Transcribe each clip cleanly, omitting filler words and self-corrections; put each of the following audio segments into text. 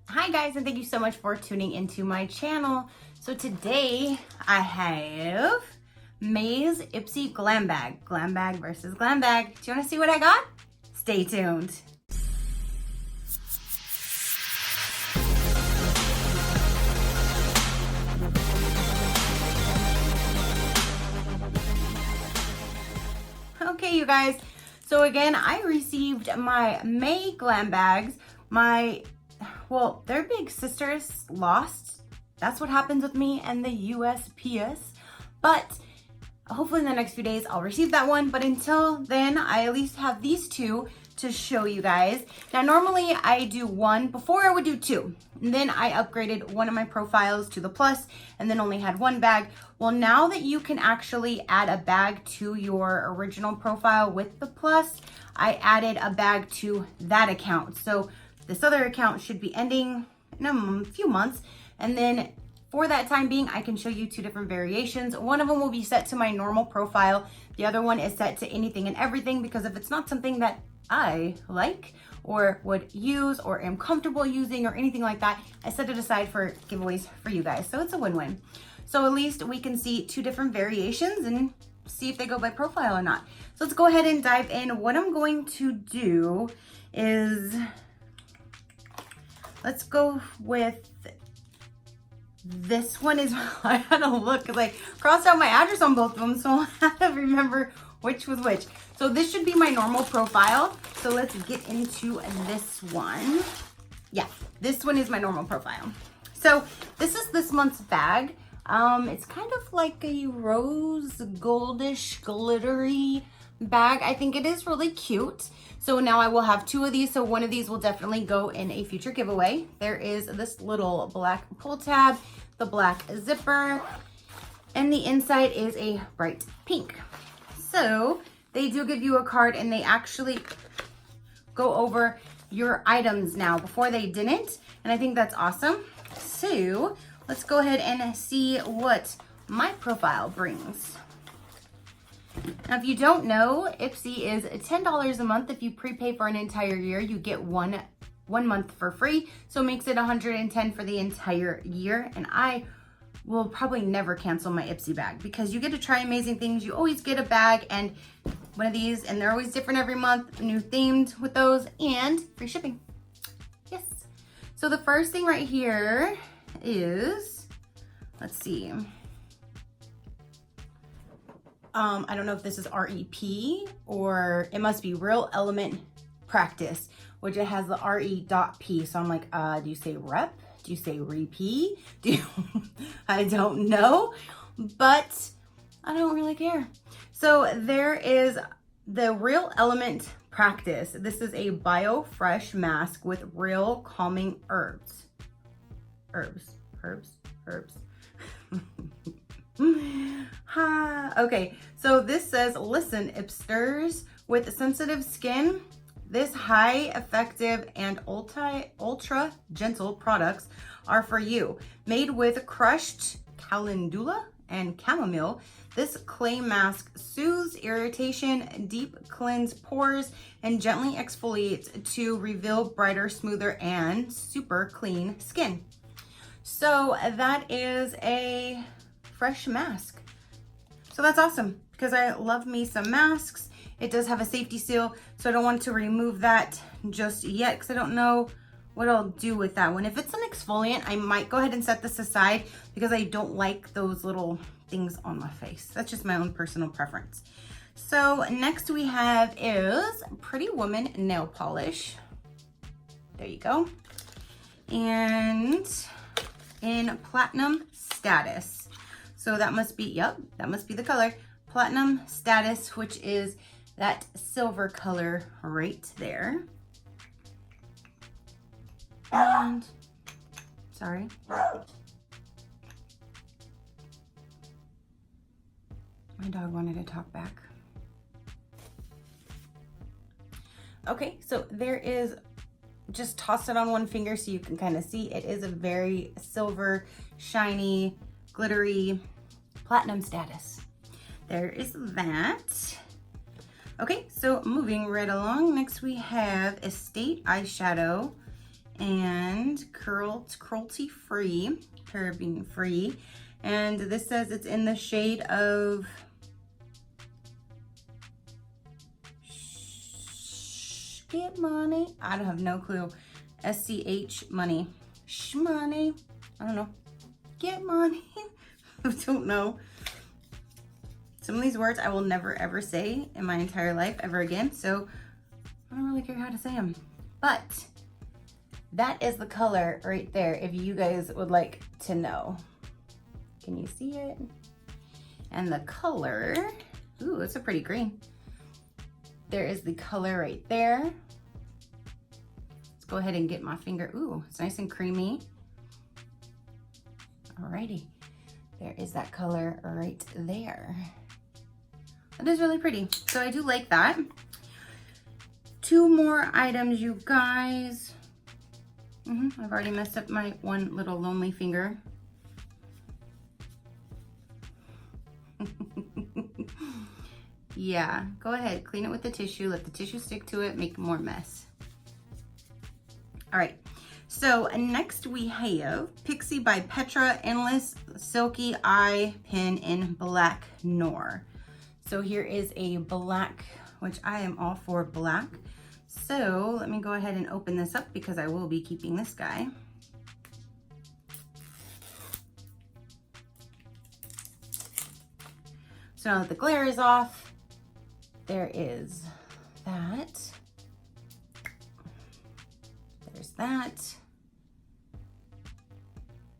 Hi guys, and thank you so much for tuning into my channel. So today I have May's Ipsy Glam Bag. Glam Bag versus Glam Bag. Do you want to see what I got? Stay tuned. Okay, you guys. So again, I received my May Glam Bags. Well, their big sisters lost. That's what happens with me and the USPS. But hopefully in the next few days, I'll receive that one. But until then, I at least have these two to show you guys. Now, normally I do one. Before I would do two. And then I upgraded one of my profiles to the plus and then only had one bag. Well, now that you can actually add a bag to your original profile with the plus, I added a bag to that account. So this other account should be ending in a few months. And then for that time being, I can show you two different variations. One of them will be set to my normal profile. The other one is set to anything and everything, because if it's not something that I like or would use or am comfortable using or anything like that, I set it aside for giveaways for you guys. So it's a win-win. So at least we can see two different variations and see if they go by profile or not. So let's go ahead and dive in. What I'm going to do is, let's go with this one. I had to look because I crossed out my address on both of them, so I had to remember which was which. So this should be my normal profile. So let's get into this one. Yeah, this one is my normal profile. So this is this month's bag. It's kind of like a rose goldish glittery bag. I think it is really cute. So now I will have two of these. So one of these will definitely go in a future giveaway. There is this little black pull tab, the black zipper, and the inside is a bright pink. So they do give you a card and they actually go over your items now. Before they didn't, and I think that's awesome. So let's go ahead and see what my profile brings. Now, if you don't know, Ipsy is $10 a month. If you prepay for an entire year, you get one month for free. So it makes it $110 for the entire year. And I will probably never cancel my Ipsy bag because you get to try amazing things. You always get a bag and one of these, and they're always different every month, new themed with those, and free shipping. Yes. So the first thing right here is, let's see. I don't know if this is REP or it must be Real Element Practice, which it has the RE.P. So I'm like, do you say rep? Do you say repeat? I don't know, but I don't really care. So there is the Real Element Practice. This is a bio-fresh mask with real calming herbs. Okay, so this says, listen, Ipsters with sensitive skin, this high effective and ultra gentle products are for you. Made with crushed calendula and chamomile, this clay mask soothes irritation, deep cleanse pores, and gently exfoliates to reveal brighter, smoother, and super clean skin. So that is a fresh mask. So that's awesome because I love me some masks. It does have a safety seal, so I don't want to remove that just yet because I don't know what I'll do with that one. If it's an exfoliant, I might go ahead and set this aside because I don't like those little things on my face. That's just my own personal preference. So next we have is Pretty Woman nail polish. There you go. And in platinum status. So that must be, yep, that must be the color. Platinum status, which is that silver color right there. And, sorry. My dog wanted to talk back. Okay, so there is, just toss it on one finger so you can kind of see. It is a very silver, shiny, glittery platinum status. There is that. Okay, so moving right along, next we have Estate Eyeshadow and Curl cruelty free, paraben free. And this says it's in the shade of Get Money. I don't have no clue. SCH Money. Shmoney. I don't know. Get Money. I don't know. Some of these words I will never ever say in my entire life ever again. So I don't really care how to say them. But that is the color right there if you guys would like to know. Can you see it? And the color, ooh, it's a pretty green. There is the color right there. Let's go ahead and get my finger. Ooh, it's nice and creamy. Alrighty, there is that color right there. That is really pretty. So I do like that. 2 more items, you guys. I've already messed up my one little lonely finger. Yeah, go ahead, clean it with the tissue, let the tissue stick to it, make more mess. All right, so next we have Pixie by Petra Endless Silky Eye Pin in Black Noir. So here is a black, which I am all for black. So let me go ahead and open this up because I will be keeping this guy. So now that the glare is off, there is that. There's that.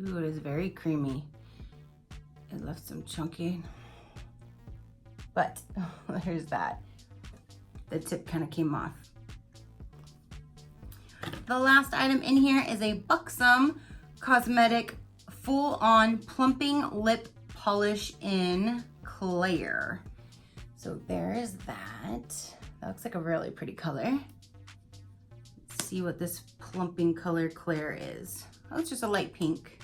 Ooh, it is very creamy. It left some chunky, but there's that. The tip kind of came off. The last item in here is a Buxom Cosmetic full-on plumping lip polish in Clear. So there is that. That looks like a really pretty color. Let's see what this plumping color Clear is. Oh, it's just a light pink,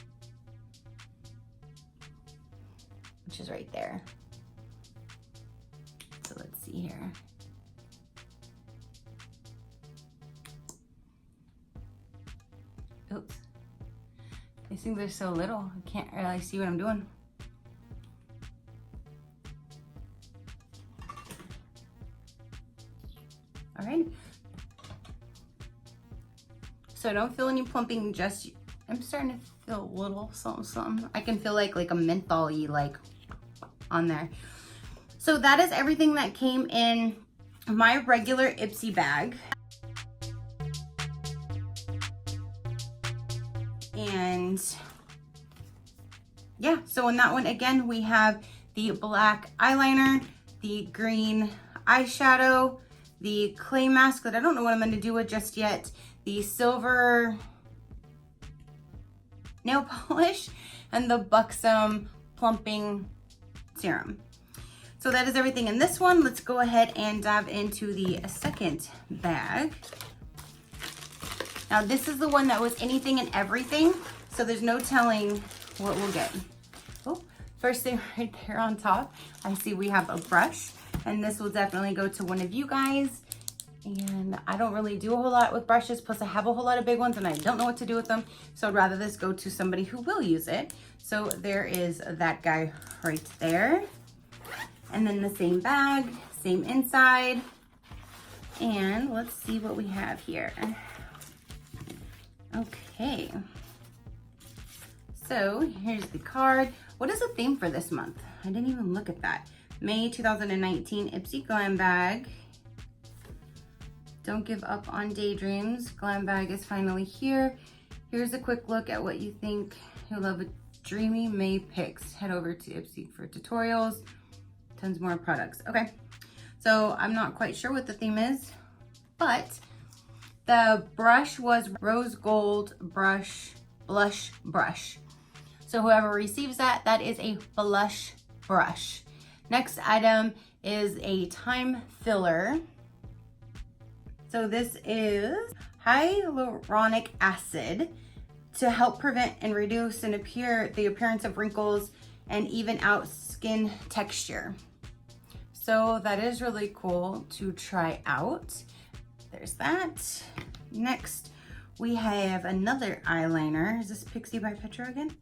which is right there. So let's see here. Oops. These things are so little, I can't really see what I'm doing. All right. So I don't feel any plumping just, I'm starting to feel a little something, something. I can feel like a menthol-y like on there. So that is everything that came in my regular Ipsy bag. And yeah, so in that one, again, we have the black eyeliner, the green eyeshadow, the clay mask that I don't know what I'm going to do with just yet, the silver nail polish, and the Buxom plumping serum. So that is everything in this one. Let's go ahead and dive into the second bag. Now this is the one that was anything and everything, so there's no telling what we'll get. Oh, first thing right there on top, I see we have a brush, and this will definitely go to one of you guys. And I don't really do a whole lot with brushes, plus I have a whole lot of big ones and I don't know what to do with them. So I'd rather this go to somebody who will use it. So there is that guy right there. And then the same bag, same inside. And let's see what we have here. Okay. So here's the card. What is the theme for this month? I didn't even look at that. May 2019 Ipsy Glam bag. Don't give up on daydreams. Glam bag is finally here. Here's a quick look at what you think you'll love a dreamy May picks. Head over to Ipsy for tutorials. Tons more products. Okay, so I'm not quite sure what the theme is, but the brush was rose gold blush brush. So whoever receives that, that is a blush brush. Next item is a time filler. So this is hyaluronic acid to help prevent and reduce the appearance of wrinkles and even out skin texture. So that is really cool to try out. There's that. Next, we have another eyeliner. Is this Pixie by Petra again?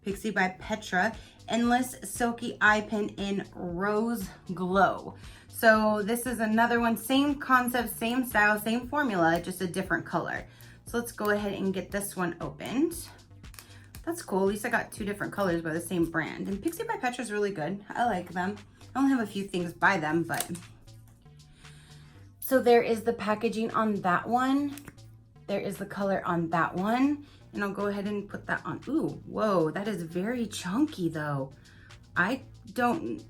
Pixie by Petra Endless Silky Eye Pen in Rose Glow. So this is another one, same concept, same style, same formula, just a different color. So let's go ahead and get this one opened. That's cool. At least I got two different colors by the same brand. And Pixie by Petra is really good. I like them. I only have a few things by them, but. So there is the packaging on that one. There is the color on that one. And I'll go ahead and put that on. Ooh, whoa, that is very chunky though. I don't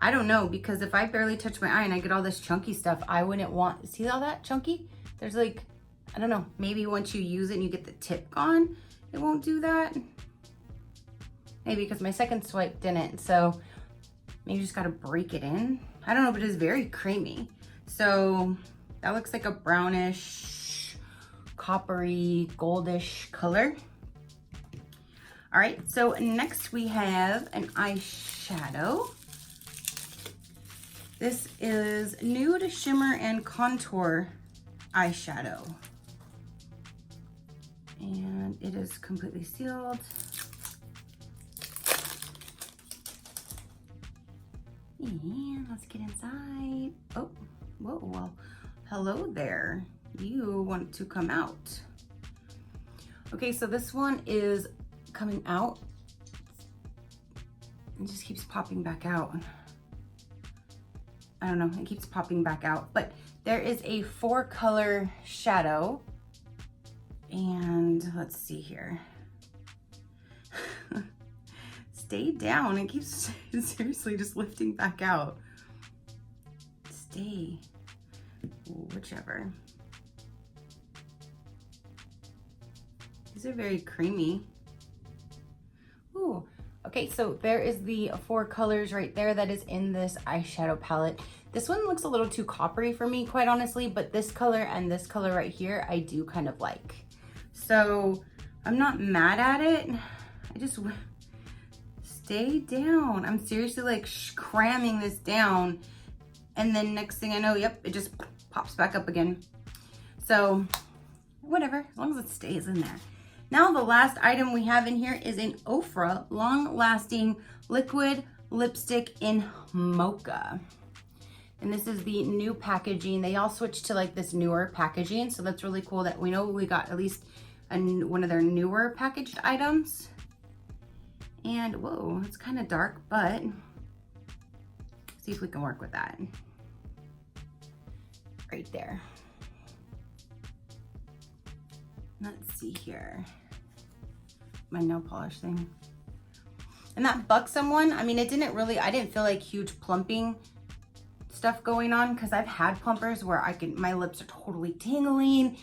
know, because if I barely touch my eye and I get all this chunky stuff, I wouldn't want, see all that chunky? There's like, I don't know, maybe once you use it and you get the tip gone, it won't do that. Maybe because my second swipe didn't, so maybe you just gotta break it in. I don't know, but it's very creamy. So that looks like a brownish, coppery, goldish color. All right, so next we have an eyeshadow. This is Nude Shimmer and Contour eyeshadow. And it is completely sealed. And let's get inside. Oh, whoa, well, hello there. You want to come out. Okay, so this one is coming out. It just keeps popping back out. I don't know, it keeps popping back out, but there is a 4-color shadow. And let's see here. Stay down, it keeps seriously just lifting back out. Stay, whichever. These are very creamy. Ooh, okay, so there is the 4 colors right there that is in this eyeshadow palette. This one looks a little too coppery for me, quite honestly, but this color and this color right here, I do kind of like. So I'm not mad at it. I just, stay down. I'm seriously like cramming this down. And then next thing I know, yep, it just pops back up again. So whatever, as long as it stays in there. Now the last item we have in here is an Ofra Long Lasting Liquid Lipstick in Mocha. And this is the new packaging. They all switched to like this newer packaging. So that's really cool that we know we got at least one of their newer packaged items. And whoa, it's kind of dark, but see if we can work with that. Right there. Let's see here. My nail polish thing. And that Buxom one, I mean, it didn't really, I didn't feel like huge plumping stuff going on, because I've had plumpers where my lips are totally tingling.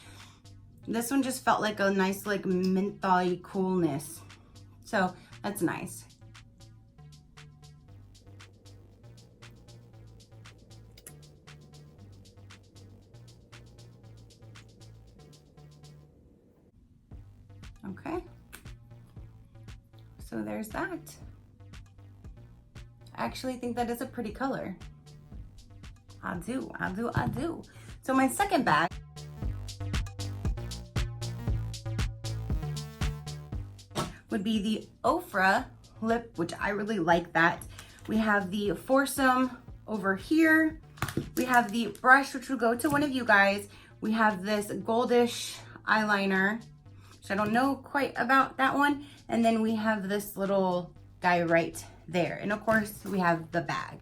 This one just felt like a nice, like mentholy coolness. So that's nice. Okay. So there's that. I actually think that is a pretty color. I do. So my second bag would be the Ofra lip, which I really like that. We have the foursome over here. We have the brush, which will go to one of you guys. We have this goldish eyeliner, which I don't know quite about that one. And then we have this little guy right there. And of course we have the bag.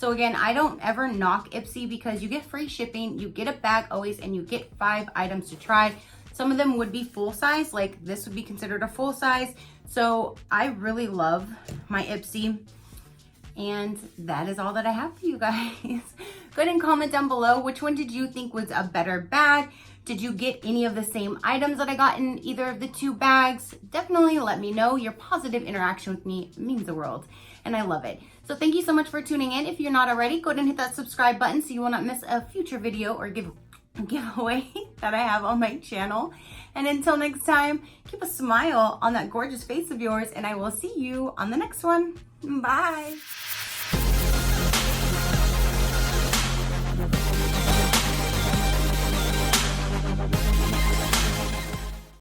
So again, I don't ever knock Ipsy because you get free shipping, you get a bag always, and you get 5 items to try. Some of them would be full size, like this would be considered a full size. So I really love my Ipsy. And that is all that I have for you guys. Go ahead and comment down below, which one did you think was a better bag? Did you get any of the same items that I got in either of the 2 bags? Definitely let me know. Your positive interaction with me means the world, and I love it. So thank you so much for tuning in. If you're not already, go ahead and hit that subscribe button so you will not miss a future video or giveaway that I have on my channel. And until next time, keep a smile on that gorgeous face of yours, and I will see you on the next one. Bye.